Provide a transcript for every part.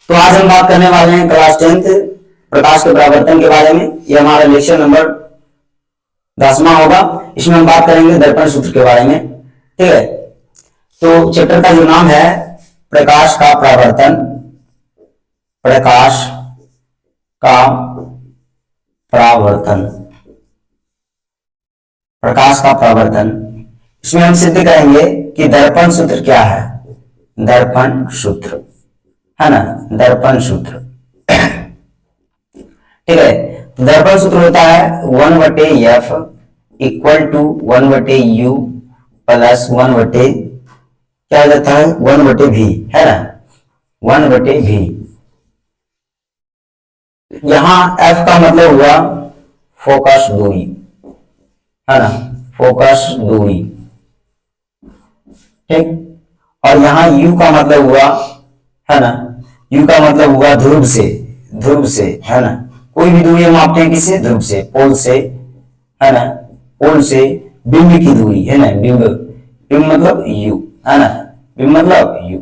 तो आज हम बात करने वाले हैं क्लास 10th प्रकाश के परावर्तन के बारे में। यह हमारा लेक्चर नंबर 10वां होगा। इसमें हम बात करेंगे दर्पण सूत्र के बारे में। ठीक है, तो चैप्टर का जो नाम है प्रकाश का परावर्तन, प्रकाश का परावर्तन, प्रकाश का परावर्तन। इसमें हम सिद्ध करेंगे कि दर्पण सूत्र क्या है। दर्पण सूत्र है ना, दर्पण सूत्र। ठीक है, तो दर्पण सूत्र होता है 1/f equal to 1/u plus 1/, क्या हो जाता है 1/v, है ना, 1/v। यहां f का मतलब हुआ फोकस दूरी, है ना, फोकस दूरी। ठीक, और यहां u का मतलब हुआ, है ना, u का मतलब हुआ ध्रुव से, ध्रुव से, है ना। कोई भी दूरी हम मापते हैं किससे, ध्रुव से, पोल से, है ना, पोल से बिंब की दूरी, है ना, बिंब, बिंब मतलब u, है ना, बिंब मतलब u,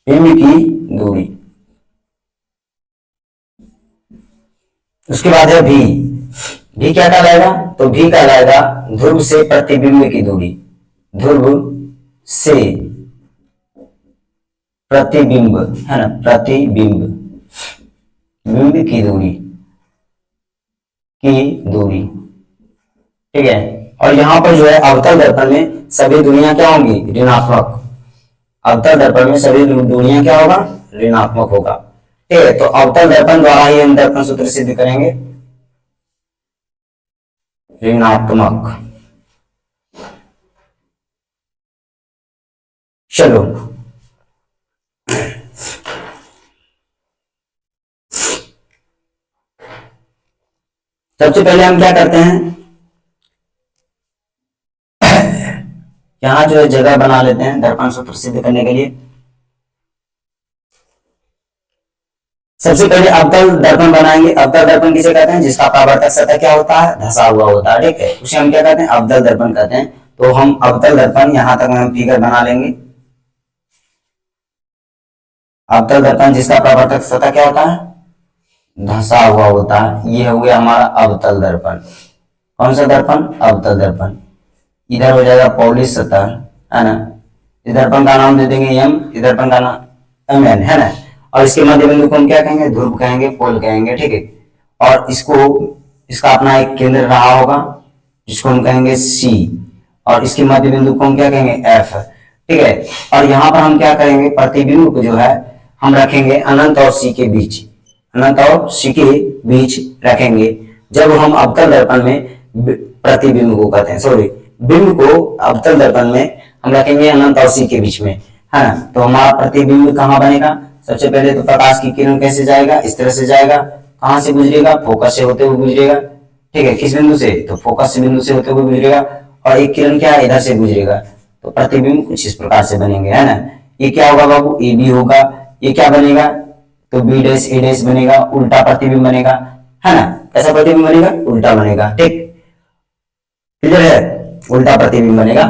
बिंब की दूरी। उसके बाद है v, v क्या कहलाएगा, तो v कहलाएगा ध्रुव से प्रतिबिंब की दूरी, ध्रुव से प्रतिबिंब, है ना, प्रतिबिंब, बिंब की दूरी, की दूरी। ठीक है, और यहां पर जो है अवतल दर्पण में सभी दूरियां क्या होंगी, ऋणात्मक। अवतल दर्पण में सभी दूरियां क्या होगा, ऋणात्मक होगा। ठीक है, तो अवतल दर्पण द्वारा ही हम दर्पण सूत्र सिद्ध करेंगे, ऋणात्मक। चलो, सबसे पहले हम क्या करते हैं, यहां जो है जगह बना लेते हैं दर्पण सूत्र सिद्ध करने के लिए। सबसे पहले अवतल दर्पण बनाएंगे। अवतल दर्पण किसे कहते हैं, जिसका परावर्तक सतह क्या होता है, धंसा हुआ होता है। ठीक है, उसे हम क्या कहते हैं, अवतल दर्पण कहते हैं। तो हम अवतल दर्पण यहां तक हम फिगर बना लेंगे। अवतल दर्पण जिसका परावर्तक सतह क्या होता है, धंसा हुआ होता है, ये हो गया हमारा अवतल दर्पण। कौन सा दर्पण, अवतल दर्पण। इधर हो जाएगा पॉलिश सतह, है ना, इस दर्पण का नाम दे देंगे m, इस दर्पण का नाम mn, है ना। और इसके मध्य बिंदु को हम क्या कहेंगे, ध्रुव कहेंगे, पोल कहेंगे। ठीक है, और इसको, इसका अपना एक केंद्र रहा होगा जिसको हम कहेंगे c, और इसके मध्य बिंदु को हम क्या कहेंगे, f। ठीक है, और यहाँ पर हम क्या करेंगे, प्रतिबिंब को जो है हम रखेंगे अनंत और c के बीच, अनंत और c के बीच रखेंगे। जब हम अवतल दर्पण में प्रतिबिंब को कहते हैं, सॉरी, बिंब को अवतल दर्पण में हम रखेंगे अनंत और c के बीच में, है ना। तो हमारा प्रतिबिंब कहाँ बनेगा, सबसे पहले तो प्रकाश की किरण कैसे जाएगा, इस तरह से जाएगा। कहां से गुजरेगा, फोकस से होते हुए गुजरेगा। ठीक है, किस बिंदु से, तो फोकस से बिंदु से होते हुए गुजरेगा। और एक किरण क्या है, इधर से गुजरेगा। तो प्रतिबिंब कुछ इस प्रकार से बनेंगे, है ना। ये क्या होगा बाबू, ए बी होगा। ये क्या बनेगा, तो बी डैश ए डैश बनेगा, उल्टा प्रतिबिंब बनेगा, है ना। कैसा प्रतिबिंब बनेगा, उल्टा बनेगा। ठीक, क्लियर है, उल्टा प्रतिबिंब बनेगा।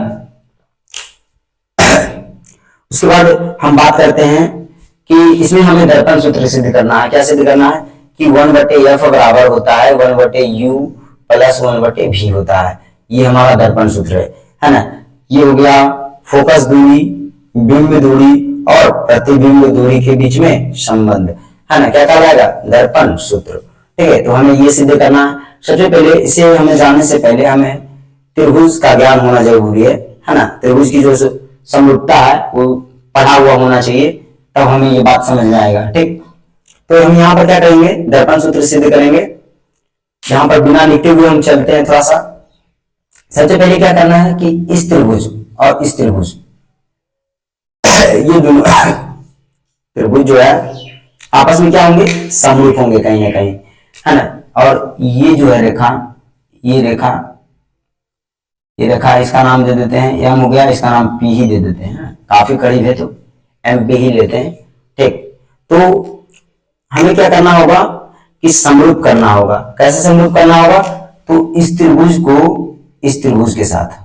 उसके बाद हम बात करते हैं कि इसमें हमें दर्पण सूत्र सिद्ध करना है। क्या सिद्ध करना है कि 1/f बराबर होता है 1/u प्लस 1/v होता है। ये हमारा दर्पण सूत्र है ना। ये हो गया फोकस दूरी, बिंब दूरी और प्रतिबिंब दूरी के बीच में संबंध, है ना, क्या कहलाएगा, दर्पण सूत्र। ठीक है, तो हमें ये सिद्ध करना है। सबसे पहले इसे हमें जानने से पहले हमें त्रिभुज का ज्ञान होना जरूरी है ना। त्रिभुज की जो समरूपता है वो पढ़ा हुआ होना चाहिए, तब हमें ये बात समझ में आएगा। ठीक, तो हम यहाँ पर क्या करेंगे, दर्पण सूत्र सिद्ध करेंगे। यहाँ पर बिना लिखते हुए हम चलते हैं थोड़ा सा। सबसे पहले क्या करना है कि इस त्रिभुज और इस त्रिभुज, ये दोनों त्रिभुज जो है आपस में क्या होंगे, समरूप होंगे कहीं ना कहीं, है ना। और ये जो है रेखा, ये रेखा, ये रेखा, इसका नाम दे देते हैं एम हो गया, इसका नाम पी ही दे देते हैं। काफी करीब है तो एम पी ही लेते हैं। ठीक, तो हमें क्या करना होगा कि समरूप करना होगा। कैसे समरूप करना होगा, तो इस त्रिभुज को इस त्रिभुज के साथ,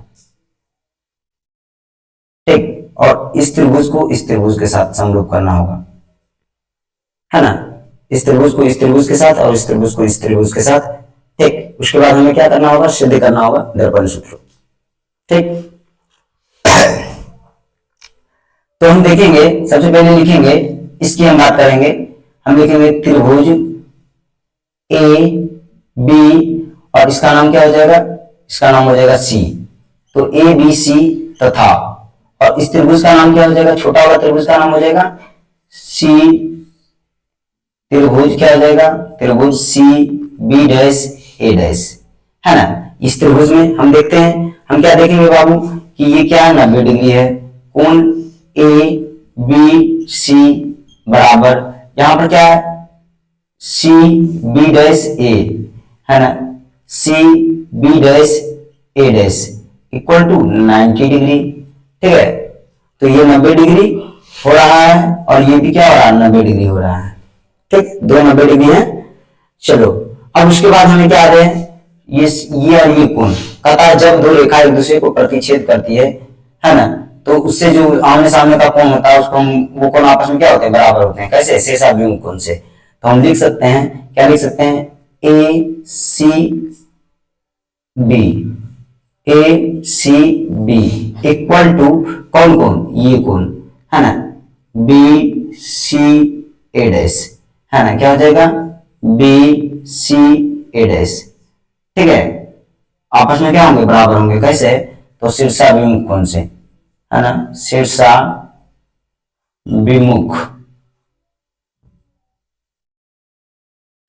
ठीक, और इस त्रिभुज को इस त्रिभुज के साथ समरूप करना होगा, है ना, इस त्रिभुज को इस त्रिभुज के साथ और इस त्रिभुज को इस त्रिभुज के साथ। ठीक, उसके बाद हमें क्या करना होगा, सिद्ध करना होगा दर्पण सूत्र। ठीक, तो हम देखेंगे, सबसे पहले लिखेंगे, इसकी हम बात करेंगे। हम लिखेंगे त्रिभुज ए बी और इसका नाम क्या हो जाएगा, इसका नाम हो जाएगा सी। तो ए बी सी तथा, और इस त्रिभुज का नाम क्या हो जाएगा, छोटा वाला त्रिभुज का नाम हो जाएगा सी। त्रिभुज क्या हो जाएगा, त्रिभुज सी बी डैश ए डैश, है ना। इस त्रिभुज में हम देखते हैं, हम क्या देखेंगे बाबू कि ये क्या है, 90 डिग्री है। कोण ए बी सी बराबर, यहां पर क्या है, सी बी डैश ए, है ना, C B dash A dash equal to 90 degree. ठीक है, तो ये 90 डिग्री हो रहा है और ये भी क्या हो रहा है, 90 डिग्री हो रहा है। ठीक, दो 90 डिग्री है। चलो, अब उसके बाद हमें क्या आ रहे हैं, ये और ये कोण, कहता जब दो रेखा एक दूसरे को प्रतिच्छेद करती है ना, तो उससे जो आमने सामने का कोण होता है उसको हम, वो कोण आपस में क्या होते हैं, बराबर होते हैं। कैसे, शेषाभिमुख कोण से। तो हम लिख सकते हैं, क्या लिख सकते हैं, A C B, A C B equal to कौन कोण, ये कोण, है ना, बी सी ए डैश, है ना, क्या हो जाएगा, बी सी ए डैश। ठीक है, आपस में क्या होंगे, बराबर होंगे। कैसे, तो शीर्षाभिमुख कोण से, है ना, शीर्षाभिमुख,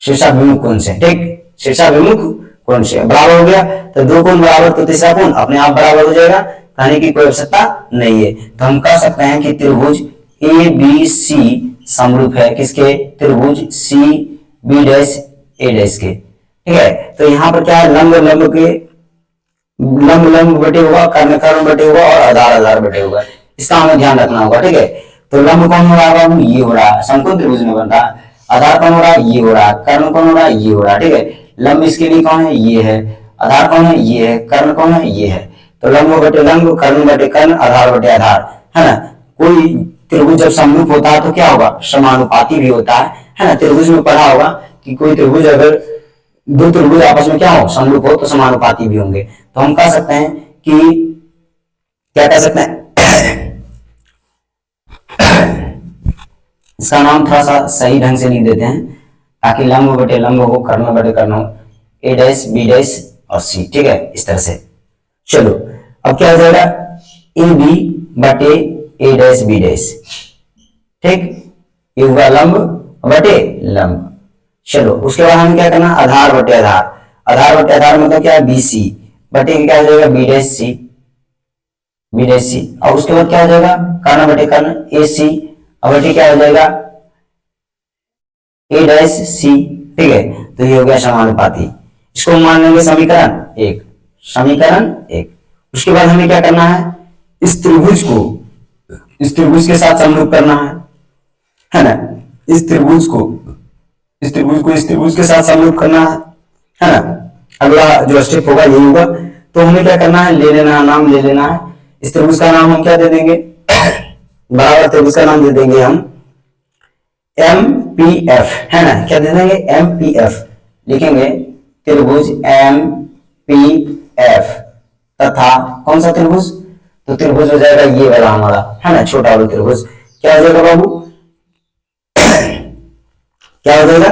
शीर्षाभिमुख कोण से। ठीक, शीर्षाभिमुख कोण से बराबर हो गया। तो दो कोण बराबर तो तीसरा कोण अपने आप बराबर हो जाएगा, कहने की कोई आवश्यकता नहीं है। तो हम कह सकते हैं कि त्रिभुज ए बी सी समरूप है किसके, त्रिभुज सी बी डैश ए डैश के। ठीक है, तो यहाँ पर क्या है, लंब लंब के, लंब लंब बटे होगा, कर्ण कर्ण बटे होगा और आधार आधार बटे होगा। इसका हमें ध्यान रखना होगा। ठीक है, तो लंब कौन हो रहा है बाबू, ये हो रहा है, समकोण त्रिभुज में बन रहा है। आधार कौन हो रहा है, ये हो रहा है। कर्ण कौन हो रहा है, ये हो रहा है। ठीक है, लंब इसके लिए कौन है, ये है। आधार कौन है, ये है। कर्ण कौन है, ये है। तो लंब बटे लंब, कर्ण बटे कर्ण, आधार बटे आधार, है ना। कोई त्रिभुज जब समरूप होता है तो क्या होगा, समानुपाती भी होता है ना। त्रिभुज में पढ़ा होगा कि कोई त्रिभुज, अगर दो त्रिभुज आपस में क्या हो, समरूप हो, तो समानुपाती भी होंगे। तो हम कह सकते हैं कि, क्या कह सकते हैं इसका नाम थोड़ा सा सही ढंग से लिख देते हैं ताकि लंब बटे लंब हो, कर्ण बटे कर्ण हो, ए डैश बी डैश और सी। ठीक है, इस तरह से। चलो, अब क्या हो जाएगा, ए बी बटे ए डैश बी डैश। ठीक, ये हुआ लंब बटे लंब। चलो, उसके बाद हमें क्या करना, आधार बटे आधार। आधार बटे आधार मतलब क्या है, बी सी बटे क्या हो जाएगा, B dash C, B dash सी। और उसके बाद क्या हो जाएगा, कर्ण बटे कर्ण, ए सी, और बटे क्या हो जाएगा, ए डैश सी। ठीक है, तो ये हो गया समानुपाती। इसको मान लेंगे समीकरण एक, समीकरण एक। उसके बाद हमें क्या करना है, इस त्रिभुज को इस त्रिभुज के साथ समरूप करना है ना। इस त्रिभुज को इस त्रिभुज के साथ समरूप करना है ना। अगला जो स्टेप होगा यही होगा। तो हमें क्या करना है, ले लेना है, नाम ले लेना है। इस त्रिभुज का नाम हम क्या दे देंगे, बराबर त्रिभुज का नाम दे देंगे हम एम पी एफ, है ना। क्या दे देंगे, एम पी एफ लिखेंगे, त्रिभुज एम पी एफ तथा कौन सा त्रिभुज, तो त्रिभुज हो जाएगा ये वाला हमारा, है ना, छोटा वाला त्रिभुज। क्या हो जाएगा बाबू, क्या हो जाएगा,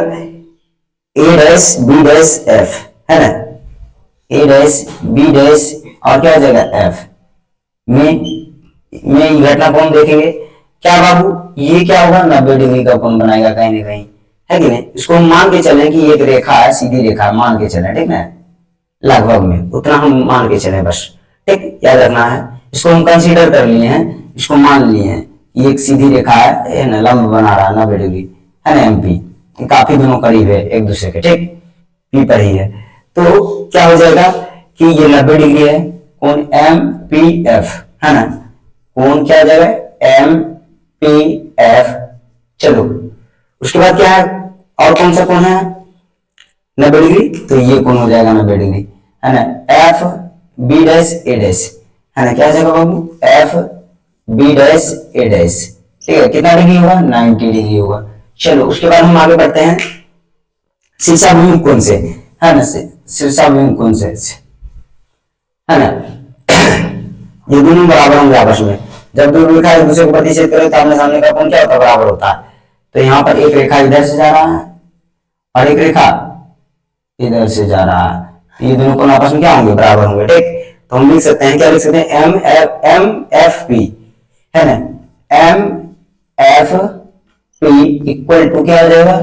ए डैश बी डैश एफ, है ना, ए डैश बी डैश और क्या हो जाएगा एफ में घटना कोण देखेंगे। क्या बाबू, ये क्या होगा, 90 डिग्री का कोण बनाएगा कहीं ना कहीं, है कि नहीं। इसको हम मान के चलें कि एक रेखा है, सीधी रेखा है, मान के चलें, ठीक ना, लगभग में उतना हम मान के चलें बस। ठीक, याद रखना है, इसको हम कंसीडर कर लिए हैं, इसको मान लिए हैं, ये एक सीधी रेखा है ना, लंब बना रहा है 90 डिग्री, है ना, एमपी, काफी दोनों करीब है एक दूसरे के। ठीक, पी पर ही है। तो क्या हो जाएगा कि ये 90 डिग्री है, कोण एम पी एफ, है ना, कोण क्या हो जाएगा, एम पी एफ। चलो, उसके बाद क्या है, और कौन सा कोण है 90 डिग्री, तो ये कोण हो जाएगा 90 डिग्री, है ना, F B dash A dash, है ना। क्या हो जाएगा बाबू, F B dash A dash. ठीक है, कितना डिग्री होगा, 90 डिग्री होगा। चलो उसके बाद हम आगे बढ़ते हैं शीर्षाभिमुख कोण से, है ना, शीर्षाभिमुख कोण से, है ना। ये दोनों बराबर होंगे आपस में। जब दो रेखा एक दूसरे को प्रतिच्छेद करे तो आमने सामने का कोण क्या होता है, बराबर होता है। तो यहाँ पर एक रेखा इधर से जा रहा है और एक रेखा इधर से जा रहा है, तो ये दोनों कोण आपस में क्या होंगे, बराबर होंगे, ठीक। तो हम लिख सकते हैं, क्या लिख सकते हैं, एम एफ पी, है ना, M F P equal to क्या हो जाएगा,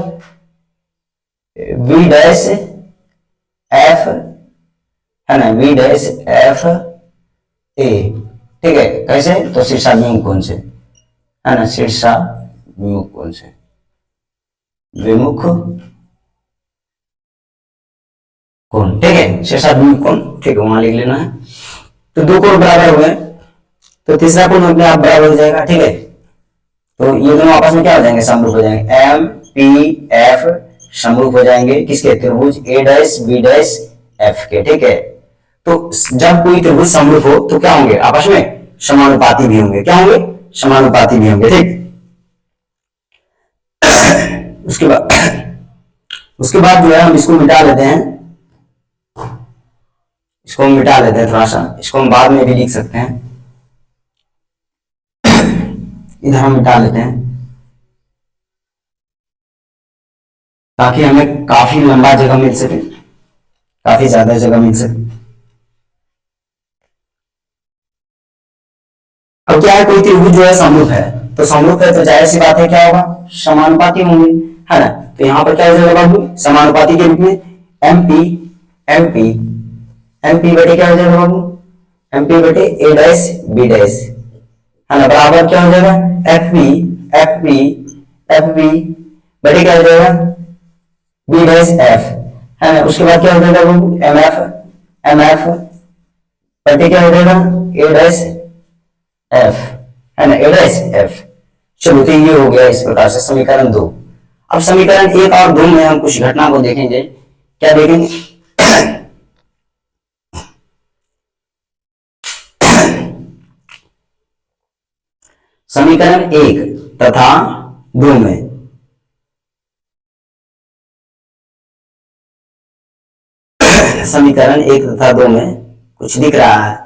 वी डैश एफ, है ना, वी डैश एफ ए, ठीक है। कैसे, तो शीर्षाभिमुख कोण से, है ना, शीर्षाभिमुख कोण से, विमुख कोण, ठीक है, शीर्षाभिमुख कोण, ठीक है, वहां लिख लेना है। तो दो कोण बराबर हुए तो तीसरा कोण अपने आप बराबर हो जाएगा, ठीक है। तो ये दोनों आपस में क्या हो जाएंगे, समरूप हो जाएंगे, एम पी एफ समरूप हो जाएंगे किसके, त्रिभुज ए डैश बी डैश एफ के, ठीक है। तो जब कोई त्रिभुज समरूप हो तो क्या होंगे, आपस में समानुपाती भी होंगे, क्या होंगे, समानुपाती भी होंगे, ठीक। उसके बाद जो है हम इसको मिटा लेते हैं, इसको हम मिटा लेते हैं थोड़ा सा, इसको हम बाद में भी लिख सकते हैं, इधर हम मिटा लेते हैं ताकि हमें काफी लंबा जगह मिल सके, काफी ज्यादा जगह मिल सके। अब क्या है, कोई त्रिभुज जो है समरूप है, तो समरूप है तो जाहिर सी बात है क्या होगा, समानुपाती होंगे, है ना। तो यहाँ पर क्या हो जाएगा बाबू, समानुपाती के रूप में एमपी एमपी एमपी बटे क्या हो जाएगा बाबू, एमपी बटे ए डैश बी डैश, है ना, बराबर क्या हो जाएगा, एफपी एफपी एफपी बटे क्या हो जाएगा, बी डैश एफ, है ना। उसके बाद क्या हो जाएगा बाबू, एमएफ एमएफ बटे क्या हो जाएगा, ए डैश एफ, है ना, ए डैश एफ। चलो तो ये हो गया इस प्रकार से समीकरण 2। अब समीकरण 1 और 2 में हम कुछ घटना को देखेंगे, क्या देखेंगे, समीकरण 1 तथा 2 में समीकरण 1 तथा 2 में कुछ दिख रहा है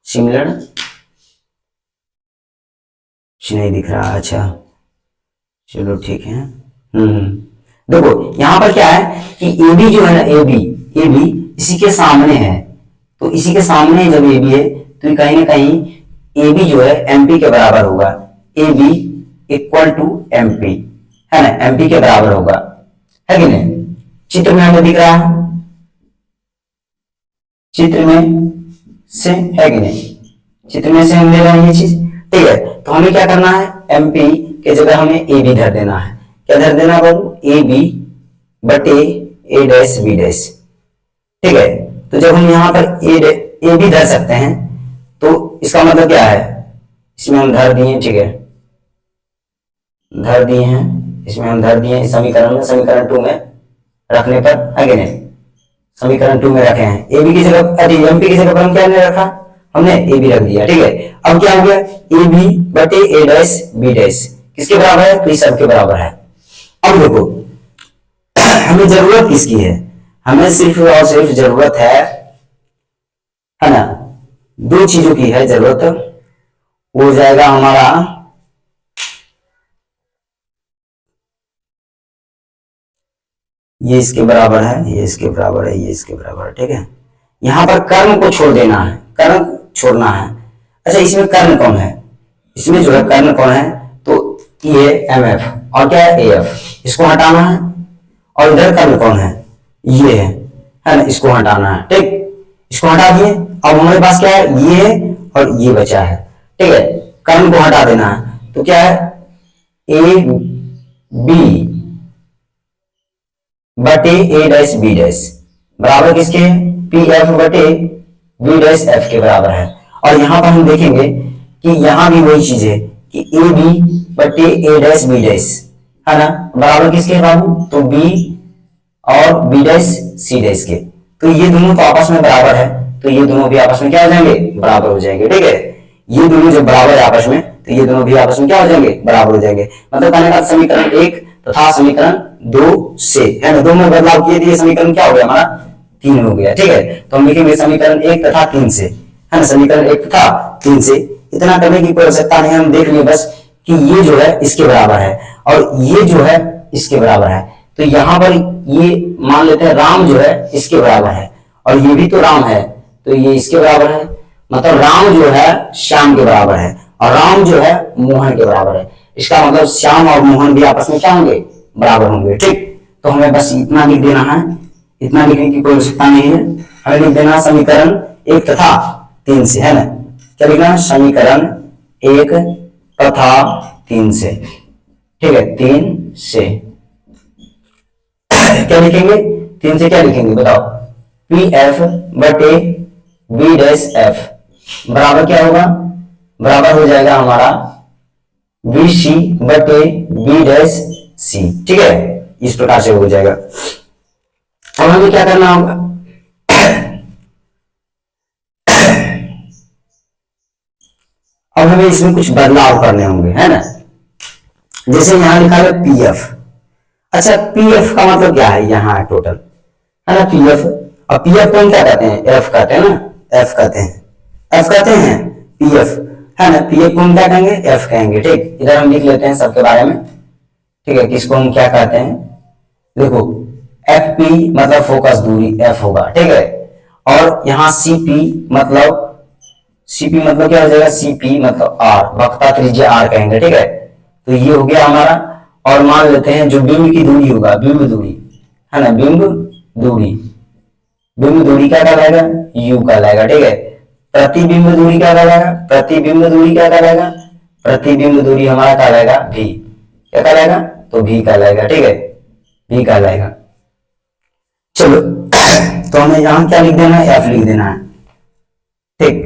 सिमिलर, कुछ नहीं दिख रहा, अच्छा चलो ठीक है। देखो यहां पर क्या है कि ए बी जो है ना, ए बी इसी के सामने है, तो इसी के सामने जब ए बी है तो कहीं ना कहीं ए बी जो है एमपी के बराबर होगा, A B equal to MP, है ना, एमपी के बराबर होगा, है कि नहीं। चित्र में हमें दिख रहा है, चित्र में से है कि नहीं, चित्र में से हम ले रहे हैं ये चीज, ठीक है। तो हमें क्या करना है, एमपी के जगह हमें ए बी धर देना है, क्या धर देना बाबू, ए बी बटे ए डैश बी डैश, ठीक है। तो जब हम यहाँ पर ए बी धर सकते हैं तो इसका मतलब क्या है, इसमें हम धर दिए, ठीक है, धर दिए हैं, इसमें हम धर दिए इस समीकरण में, समीकरण 2 में रखने पर, है कि नहीं, समीकरण 2 में रखे हैं, ए बी की जगह, एमपी की जगह पर हम क्या नहीं रखा, हमने ए बी रख दिया, ठीक है। अब क्या हो गया, ए बी बटे ए डैश बी डैश किसके बराबर है, तो इस सब के बराबर है। अब देखो हमें जरूरत किसकी है, हमें सिर्फ और सिर्फ जरूरत है ना, दो चीजों की है जरूरत, हो जाएगा हमारा ये इसके बराबर है, ये इसके बराबर है, ये इसके बराबर है, ठीक है। यहां पर कर्म को छोड़ देना है, कर्म छोड़ना है। अच्छा इसमें कर्ण कौन है, इसमें जो है कर्ण कौन है, तो ये एम एफ और क्या है, ए एफ, इसको हटाना है। और इधर कर्ण कौन है, ये है ना, इसको हटाना है, ठीक, इसको हटा दिए। अब हमारे पास क्या है, ये है और ये बचा है, ठीक है, कर्ण को हटा देना है। तो क्या है, ए बी बटे ए डैश बी डैश बराबर किसके, पी एफ बटे बी डैश एफ के बराबर है। और यहां पर हम देखेंगे कि यहां भी वही चीज है कि ए बी बटे ए डैश बी डैश, है ना, बराबर किसके बाबू, तो बी और बी डैश सी डैश के। तो ये दोनों तो आपस में बराबर है, तो ये दोनों भी आपस में क्या हो जाएंगे, बराबर हो जाएंगे, ठीक है। ये दोनों जब बराबर है आपस में, तो ये दोनों भी आपस में क्या हो जाएंगे, बराबर हो जाएंगे। मतलब कहने का समीकरण 1 तथा समीकरण 2 से, है ना, 2 में बदलाव किए थे, समीकरण क्या हो गया हमारा 3 हो गया। ठीक है, तो हम लिखेंगे समीकरण 1 तथा 3 से, है ना, समीकरण 1 तथा 3 से। इतना करने की कोई आवश्यकता नहीं, हम देख लिए बस कि ये जो है इसके बराबर है और ये जो है इसके बराबर है। तो यहां पर ये मान लेते हैं राम जो है इसके बराबर है और ये भी तो राम है, तो ये इसके बराबर है, मतलब राम जो है श्याम के बराबर है और राम जो है मोहन के बराबर है। इसका मतलब श्याम और मोहन भी आपस में क्या होंगे, बराबर होंगे। ठीक, तो हमें बस इतना लिख देना है, इतना लिखने की कोई आवश्यकता नहीं है, हमें लिख देना समीकरण 1 तथा 3 से, है ना। क्या लिखना, समीकरण 1 तथा 3 से। ठीक है, 3 से क्या लिखेंगे, 3 से क्या लिखेंगे बताओ, पी एफ बटे बी डैश एफ बराबर क्या होगा, बराबर हो जाएगा हमारा बी सी बटे बी डैश सी। ठीक है, इस प्रकार से हो जाएगा। अब हमें क्या करना होगा, अब हमें इसमें कुछ बदलाव करने होंगे, है ना। जैसे यहां लिखा है पी एफ, अच्छा पी एफ का मतलब क्या है, यहाँ टोटल, है ना, पी एफ। और पी एफ को हम क्या कहते हैं, एफ कहते हैं ना, एफ कहते हैं, एफ कहते हैं पी एफ, है ना। पी एफ को हम क्या कहेंगे, एफ कहेंगे। ठीक, इधर हम लिख लेते हैं सबके बारे में। ठीक है, किसको हम क्या कहते हैं, देखो एफ पी मतलब फोकस दूरी एफ होगा। ठीक है, और यहाँ सी पी मतलब क्या हो जाएगा, सी पी मतलब आर, वक्रता त्रिज्या आर कहेंगे। ठीक है, तो ये हो गया हमारा। और मान लेते हैं जो बिंब की दूरी होगा, बिंब दूरी, है ना, बिंब दूरी क्या कहलाएगा, यू कहलाएगा। ठीक है, प्रतिबिंब दूरी क्या कहलाएगा, प्रतिबिंब दूरी क्या कहलाएगा, प्रतिबिंब दूरी हमारा कहलाएगा भी, क्या कहलाएगा, तो भी कहलाएगा। ठीक है, भी कहलाएगा। चलो तो हमें यहां क्या लिख देना है, एफ लिख देना है। ठीक,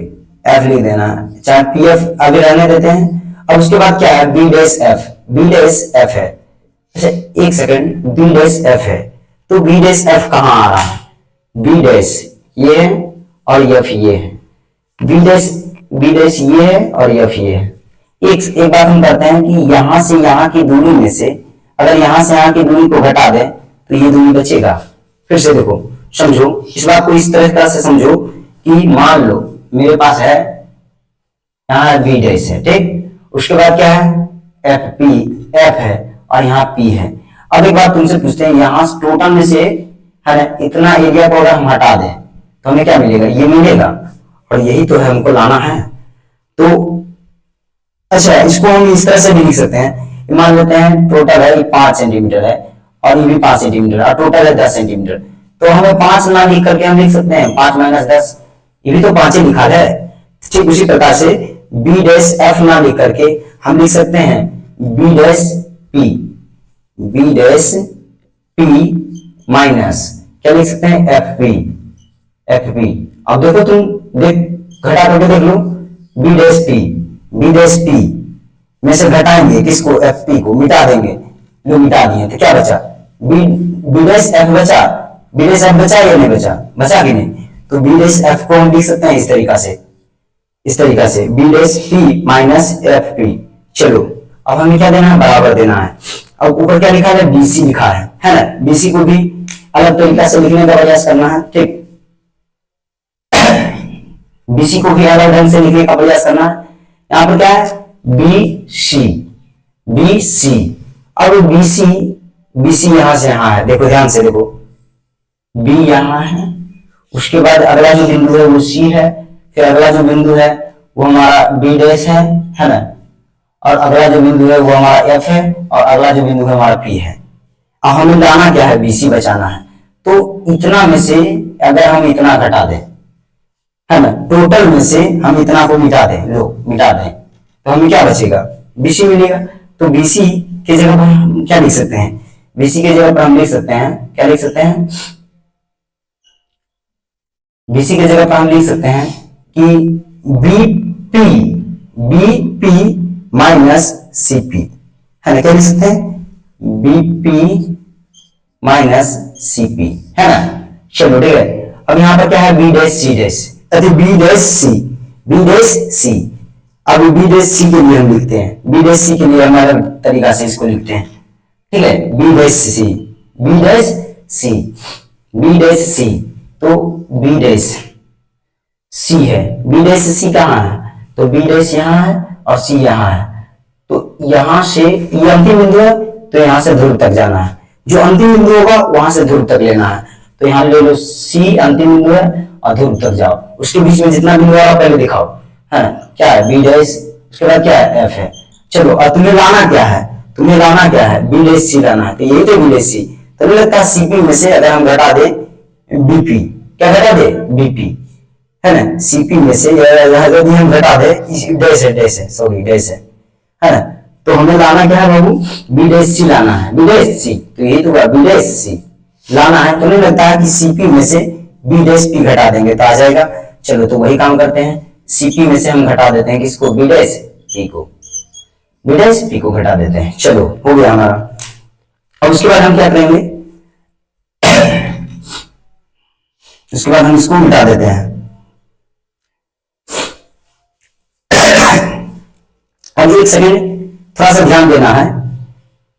एफ लिख देना है, चाहे पी एफ अभी रहने देते हैं। अब उसके बाद क्या है, B dash F, B dash F है। अच्छा एक सेकंड, बी डैश एफ है, तो बी डैश एफ कहां आ रहा है, बी डैश ये है और एफ ये है, बी डैश ये है और एफ ये है। एक बात हम करते हैं कि यहां से यहां की दूरी में से अगर यहां से यहां की दूरी को घटा दें तो ये दूरी बचेगा। फिर से देखो, समझो इस बात को, इस तरह से समझो कि मान लो मेरे पास है यहाँ बी डैश है, ठीक, उसके बाद क्या है, एफ पी, एफ है और यहाँ पी है। अब एक बात तुमसे पूछते हैं, यहाँ टोटल में से है ना इतना एरिया को अगर हम हटा दें तो हमें क्या मिलेगा, ये मिलेगा, और यही तो है हमको लाना है। तो अच्छा इसको हम इस तरह से भी लिख सकते हैं, मान लेते हैं टोटल है 5 सेंटीमीटर है और ये भी 5 सेंटीमीटर और टोटल है 10 सेंटीमीटर। तो हमें 5 ना लिख करके हम लिख सकते हैं 5 माइनस 10, ये भी तो 5 ही लिखा है। ठीक उसी प्रकार से बी डैश एफ ना लिख करके हम लिख सकते हैं B dash P, B dash P minus क्या लिख सकते हैं, एफ पी, एफ पी। अब देखो तुम देख घटा करके देख लो, B dash P, B dash P में से घटाएंगे किसको, एफ पी को, मिटा देंगे, लो मिटा दिए तो क्या बचा, बी डैश एफ बचा, बी डैश एफ बचा या नहीं बचा, बचा कि नहीं। तो बी डैश एफ को हम लिख सकते हैं इस तरीका से, इस तरीका से B dash P minus F P. चलो अब हमें क्या देना है, बराबर देना है। अब ऊपर क्या लिखा है, बीसी लिखा है ना, बीसी को भी अलग तरीका से लिखने का प्रयास करना है। ठीक, बीसी को भी अलग ढंग से लिखने का प्रयास करना है। यहाँ पर क्या है, बी सी, बी सी। अब बीसी, बीसी यहां से यहां है, देखो ध्यान से देखो, बी यहां है, उसके बाद अगला जो बिंदु है वो सी है, फिर अगला जो बिंदु है वो हमारा बी डैश है ना, और अगला जो बिंदु है वो हमारा एफ है, और अगला जो बिंदु है हमारा पी है। अब हमें लाना क्या है, बीसी बचाना है। तो इतना में से अगर हम इतना घटा दें, है ना, टोटल में से हम इतना को मिटा दें, लो मिटा दें, तो हमें क्या बचेगा, बीसी मिलेगा। तो बीसी की जगह पर हम क्या लिख सकते हैं, बीसी की जगह पर हम लिख सकते हैं, क्या लिख सकते हैं, बीसी की जगह पर हम लिख सकते हैं कि बीपी माइनस सीपी, है ना, क्या लिख सकते हैं, बीपी माइनस सीपी, है ना। चलो ठीक है, अब यहां पर क्या है, B dash C dash, B dash C, B dash C. अब बी डैश सी के लिए हम लिखते हैं, बी डैश सी के लिए हमारे तरीका से इसको लिखते हैं, ठीक है, B dash C, B dash C, B dash सी, तो बी डैश सी है, बी डैश सी कहाँ है, तो बी डैश यहाँ है और सी यहाँ है, तो यहां से ये अंतिम बिंदु है, तो यहां से ध्रुव तक जाना है, जो अंतिम बिंदु होगा वहां से ध्रुव तक लेना है, तो यहां ले लो सी अंतिम बिंदु है और ध्रुव तक जाओ, उसके बीच में जितना बिंदु आ पहले दिखाओ, है ना, क्या है बी डैश, उसके बाद क्या है एफ है। चलो अब तुम्हें लाना क्या है, तुम्हें लाना क्या है, बी डैश सी लाना है, तो यही तो बी डैश सी, तो मुझे लगता है सीपी में से अगर हम घटा दे बीपी, क्या घटा दे बीपी, है ना, सीपी में से यदि हम घटा दे, डैश है सॉरी डैश है ना, तो हमें लाना क्या है बाबू, बी डैश सी लाना है, बी डैश सी, तो यही तो बी डैश सी लाना है, तो नहीं लगता है कि सीपी में से बी डैश पी घटा देंगे तो आ जाएगा। चलो तो वही काम करते हैं, सीपी में से हम घटा देते हैं किसको, बी डैश पी को, बी डैश पी को घटा देते हैं। चलो हो गया हमारा। अब उसके बाद हम क्या करेंगे, उसके बाद हम इसको मिटा देते हैं। अब एक सेकेंड थोड़ा सा ध्यान देना है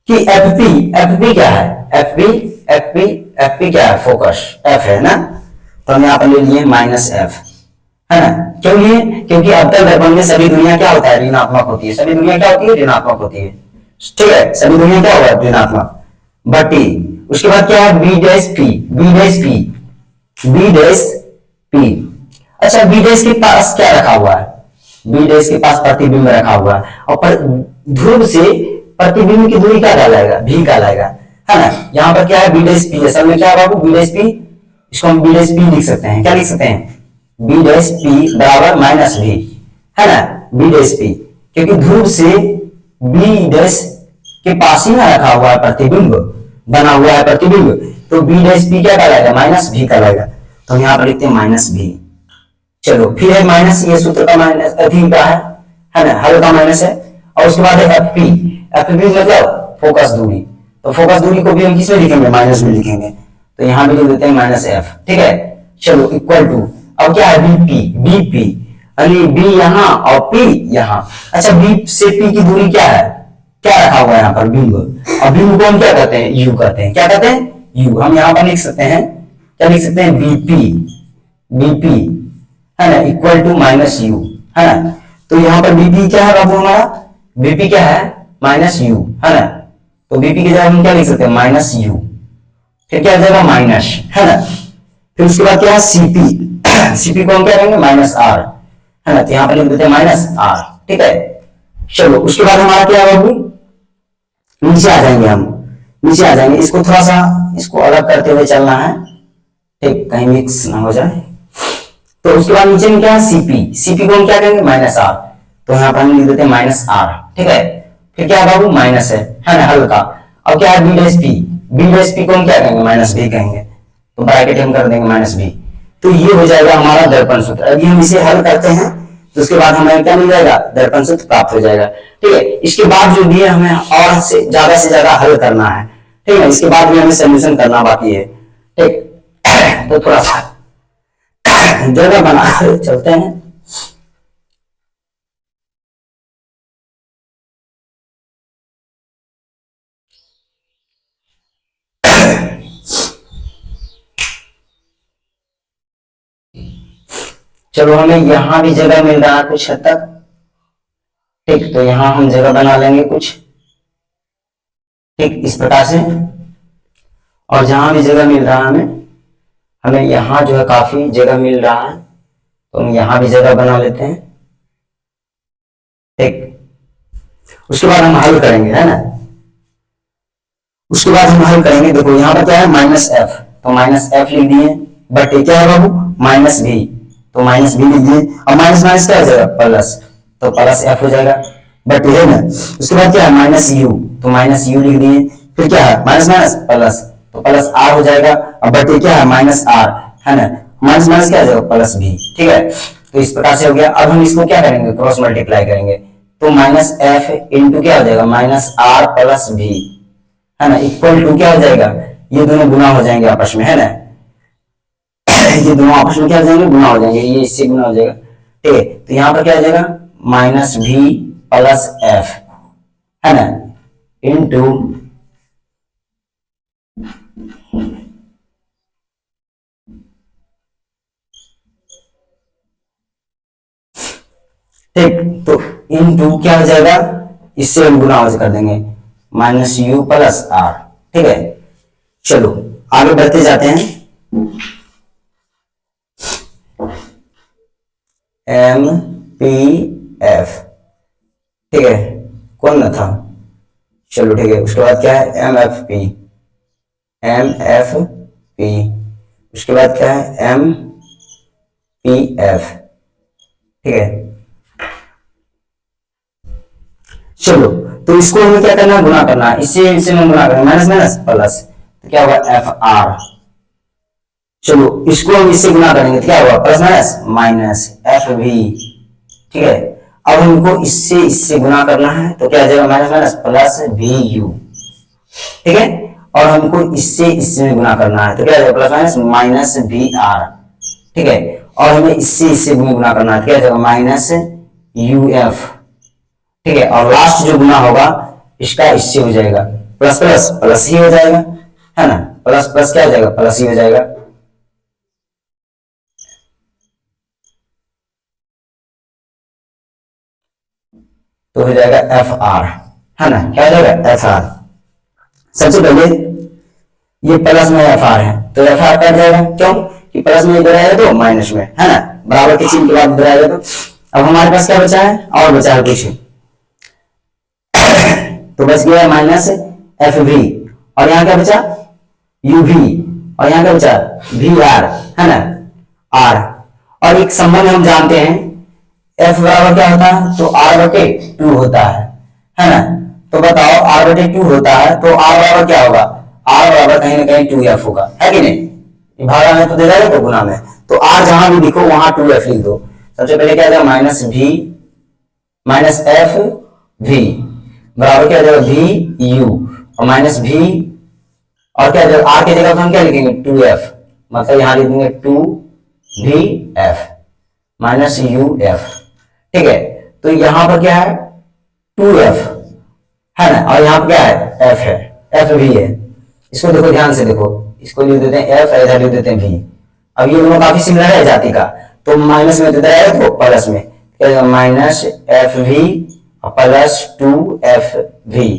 कि एफपी, एफपी क्या है, एफपी एफपी एफपी क्या है, फोकस एफ है ना, तो हम यहाँ पर ले लिए माइनस एफ, है ना, क्यों लिए, क्योंकि अवतल दर्पण में सभी दुनिया क्या होता है, ऋणात्मक होती है, सभी दुनिया क्या होती है, ऋणात्मक होती है, ठीक है, सभी दुनिया क्या होगा, ऋणात्मक, बटी उसके बाद क्या है, B dash P, B dash P, B dash P, अच्छा बी डैश के पास क्या रखा हुआ है, बी डैश के पास प्रतिबिंब रखा हुआ है, और पर ध्रुव से प्रतिबिंब की दूरी क्या कहलाएगा, भी कहलाएगा, है ना, यहाँ पर क्या है बी डैश पी, असल में क्या है बाबू बी डैश पी, इसको हम बी डैश पी लिख सकते हैं, क्या लिख सकते हैं, बी डैश पी बराबर माइनस भी, है ना, बी डैश पी, क्योंकि ध्रुव से बी डैश के पास ही ना रखा हुआ है प्रतिबिंब, बना हुआ है प्रतिबिंब, तो बी डैश पी क्या कहलाएगा, माइनस भी कहलाएगा, तो हम यहाँ पर लिखते हैं माइनस भी। चलो फिर है माइनस, ये सूत्र का माइनस अभी का है ना, हल का माइनस है, और उसके बाद है एफ पी, एफ पी मतलब फोकस दूरी, तो फोकस दूरी को भी हम किसमें लिखेंगे, माइनस में लिखेंगे, तो यहाँ भी लिख देते हैं माइनस एफ, ठीक है। चलो इक्वल टू, अब क्या है बीपी, बीपी यानी बी यहाँ और पी यहाँ, अच्छा बी से पी की दूरी क्या है, क्या रखा हुआ है यहाँ पर बिंब, और बिंब को हम क्या कहते हैं, यू कहते हैं, क्या कहते हैं, यू, हम यहाँ पर लिख सकते हैं, क्या लिख सकते हैं, बीपी, बीपी है ना, इक्वल टू माइनस यू, है ना, तो यहाँ पर बीपी क्या है बाबू हमारा, बीपी क्या है माइनस यू, है ना, तो बीपी की जगह हम क्या लिख सकते हैं, माइनस यू, फिर क्या आ जाएगा माइनस, है ना, फिर उसके बाद क्या है सीपी, सीपी को हम क्या करेंगे माइनस आर, है ना, तो यहाँ पर लिख देते हैं माइनस आर, ठीक है। चलो उसके बाद हमारा क्या है बाबू, नीचे आ जाएंगे हम, नीचे आ जाएंगे, इसको थोड़ा सा इसको अलग करते हुए चलना है, ठीक, कहीं मिक्स ना हो जाए, तो उसके बाद नीचे में क्या है सीपी, सीपी को हम क्या करेंगे माइनस आर, तो यहाँ पर हम लिख देते हैं माइनस आर, ठीक है, फिर क्या है बाबू माइनस है ना, हल्का, अब क्या है B dash P, B dash P को हम क्या कहेंगे माइनस बी कहेंगे, तो ब्रैकेट हम कर देंगे माइनस बी, तो ये हो जाएगा हमारा दर्पण सूत्र। अभी हम इसे हल करते हैं तो उसके बाद हमें क्या मिल जाएगा, दर्पण सूत्र प्राप्त हो जाएगा, ठीक है। इसके बाद जो भी है हमें और से ज्यादा हल करना है, ठीक है, इसके बाद भी हमें सोल्यूशन करना बाकी है, ठीक, तो थोड़ा सा जगह बना चलते हैं। चलो हमें यहां भी जगह मिल रहा है कुछ हद तक, ठीक, तो यहां हम जगह बना लेंगे कुछ, ठीक, इस प्रकार से, और जहां भी जगह मिल रहा है हमें, हमें यहां जो है काफी जगह मिल रहा है, तो हम यहां भी जगह बना लेते हैं, ठीक, उसके बाद हम हल करेंगे, है ना, उसके बाद हम हल करेंगे, देखो यहाँ पर क्या है माइनस एफ, तो माइनस एफ लिख दिए, बट ये क्या है बाबू माइनस भी, तो माइनस भी लिख दिए, और माइनस माइनस क्या हो जाएगा प्लस, तो प्लस एफ हो जाएगा, बट ये है ना, उसके बाद क्या है माइनस यू, तो माइनस यू लिख दिए, फिर क्या है माइनस माइनस प्लस, तो प्लस आर हो जाएगा, और बट ये क्या है माइनस आर, है ना, माइनस माइनस क्या हो जाएगा प्लस भी, ठीक है, तो इस प्रकार से हो गया। अब हम इसको क्या करेंगे क्रॉस मल्टीप्लाई करेंगे, तो माइनस एफ इंटू क्या हो जाएगा माइनस आर प्लस भी, है ना, इक्वल टू क्या हो जाएगा, ये दोनों गुना हो जाएंगे आपस में, है ना, ये दोनों आपस में क्या हो जाएंगे, गुना हो जाएंगे, ये इससे गुना हो जाएगा, ठीक है, तो यहाँ पर क्या हो जाएगा माइनस भी प्लस एफ, है ना, इंटू इनटू क्या हो जाएगा, इससे हम गुना कर देंगे, माइनस यू प्लस आर। ठीक है, चलो आगे बढ़ते जाते हैं। एम पी एफ, ठीक है, कौन ना था, चलो ठीक है। उसके बाद क्या है, M F P, M F P, उसके बाद क्या है, एम पी एफ। ठीक है, चलो तो इसको हमें क्या करना है, गुना करना है, इससे हम गुना करेंगे, माइनस माइनस प्लस, तो क्या होगा, एफ आर। चलो इसको हम इससे गुना करेंगे तो क्या होगा, plus minus minus F V. ठीक है, अब हमको इससे गुना करना है तो क्या आ जाएगा, minus minus plus V U. ठीक है, और हमको इससे गुना करना है तो क्या आ जाएगा, plus minus minus V R. ठीक है, और हमें इससे गुना करना है तो क्या आ जाएगा, माइनस यू एफ। ठीक है, और लास्ट जो गुना होगा इसका इससे हो जाएगा, प्लस प्लस प्लस ही हो जाएगा, है ना, प्लस प्लस क्या हो जाएगा, प्लस ही हो जाएगा। तो हो जाएगा एफ आर, है ना, क्या हो जाएगा, एफ आर। सबसे पहले ये प्लस में एफ आर है तो एफ आर कट जाएगा, क्यों कि प्लस में इधर आएगा तो माइनस में, है ना, बराबर के चिन्ह के बाद इधर आएगा। तो अब हमारे पास क्या बचा है, और बचा है कुछ, तो बच गया माइनस एफ वी, और यहाँ क्या बचा, यू वी, और यहाँ क्या बचा, वी आर, है ना, आर। और एक संबंध हम जानते हैं, एफ बराबर क्या होता है, तो आर बटे टू होता है ना। तो बताओ आर बटे टू होता है तो आर बराबर क्या होगा, आर बराबर कहीं ना कहीं टू एफ होगा, है कि नहीं, भागा में तो दे जाएगा तो गुना में, तो आर जहां भी लिखो वहां टू एफ लिख दो। सबसे पहले क्या जाएगा, minus V minus F V बराबर क्या जाएगा, वी यू, और माइनस वी, और क्या जाएगा, आर की जगह हम क्या लिखेंगे, टू एफ, मतलब यहां लिख देंगे two V F minus U F. ठीक है, तो यहां पर क्या है, टू एफ, है ना, और यहां पर क्या है, एफ है, एफ भी है। इसको देखो ध्यान से देखो, इसको लिख देते हैं एफ, इधर लिख देते हैं वी। अब ये दोनों काफी सिमिलर है जाति का, तो माइनस में देता है तो प्लस में क्या, minus F V plus two F V,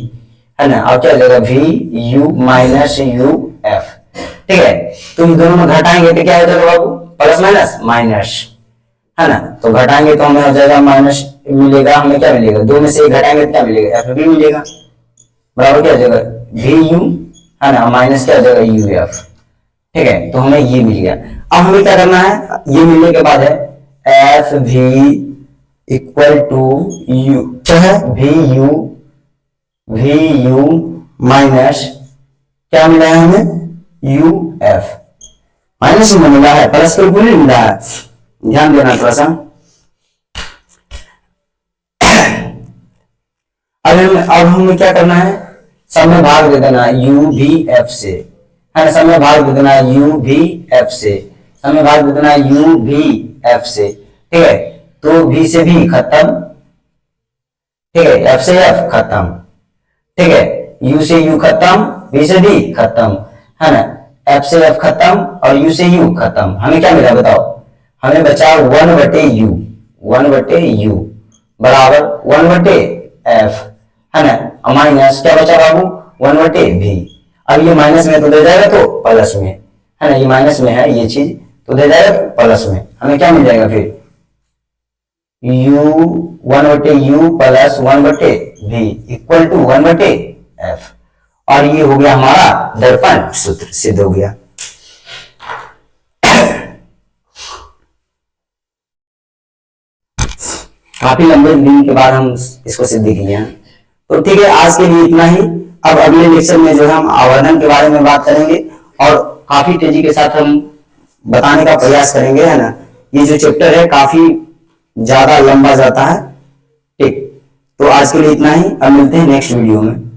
है ना, और क्या जाएगा, V U minus U F. ठीक है, तो इन दोनों में घटाएंगे तो क्या हो जाएगा बाबू, प्लस माइनस माइनस, है ना, तो घटाएंगे तो हमें हो जाएगा माइनस मिलेगा, हमें क्या मिलेगा, दो में से एक घटाएंगे तो क्या मिलेगा, एफ भी मिलेगा, बराबर क्या हो जाएगा, वी यू, है ना, माइनस क्या हो जाएगा, यू एफ। ठीक है, तो हमें ये मिल गया। अब हमें क्या करना है, ये मिलने के बाद है F V equal to U, क्या है, वी यू माइनस क्या मिला है हमें, यू एफ, माइनस में मिला है, प्लस के ऊपर नहीं मिला है, ध्यान देना थोड़ा सा। अब हमें क्या करना है, सब में भाग दे देना यू भी एफ से, है ना, सब में भाग दे देना यू भी एफ से, सब में भाग दे देना यू भी एफ से। ठीक है, तो भी से भी खत्म, ठीक है, एफ से एफ खत्म, ठीक है, यू से यू खत्म, भी से भी खत्म, है ना, एफ से एफ खत्म और यू से यू खत्म। हमें क्या मिला बताओ, हमें बचा वन बटे यू बराबर वन बटे एफ, है ना, माइनस क्या बचा बाबू, वन बटे भी। अब ये माइनस में तो दे जाएगा तो प्लस में, है ना, ये माइनस में है ये चीज तो दे जाएगा तो प्लस में, हमें क्या मिल जाएगा फिर, यू वन बटे यू प्लस वन बटे भी इक्वल टू वन बटे एफ। और ये हो गया हमारा दर्पण सूत्र, सिद्ध हो गया। काफी लंबे दिन के बाद हम इसको सिद्ध किए हैं। तो ठीक है, आज के लिए इतना ही। अब अगले लेक्चर में जो है हम आवर्धन के बारे में बात करेंगे और काफी तेजी के साथ हम बताने का प्रयास करेंगे, है ना। ये जो चैप्टर है काफी ज्यादा लंबा जाता है। ठीक, तो आज के लिए इतना ही, अब मिलते हैं नेक्स्ट वीडियो में।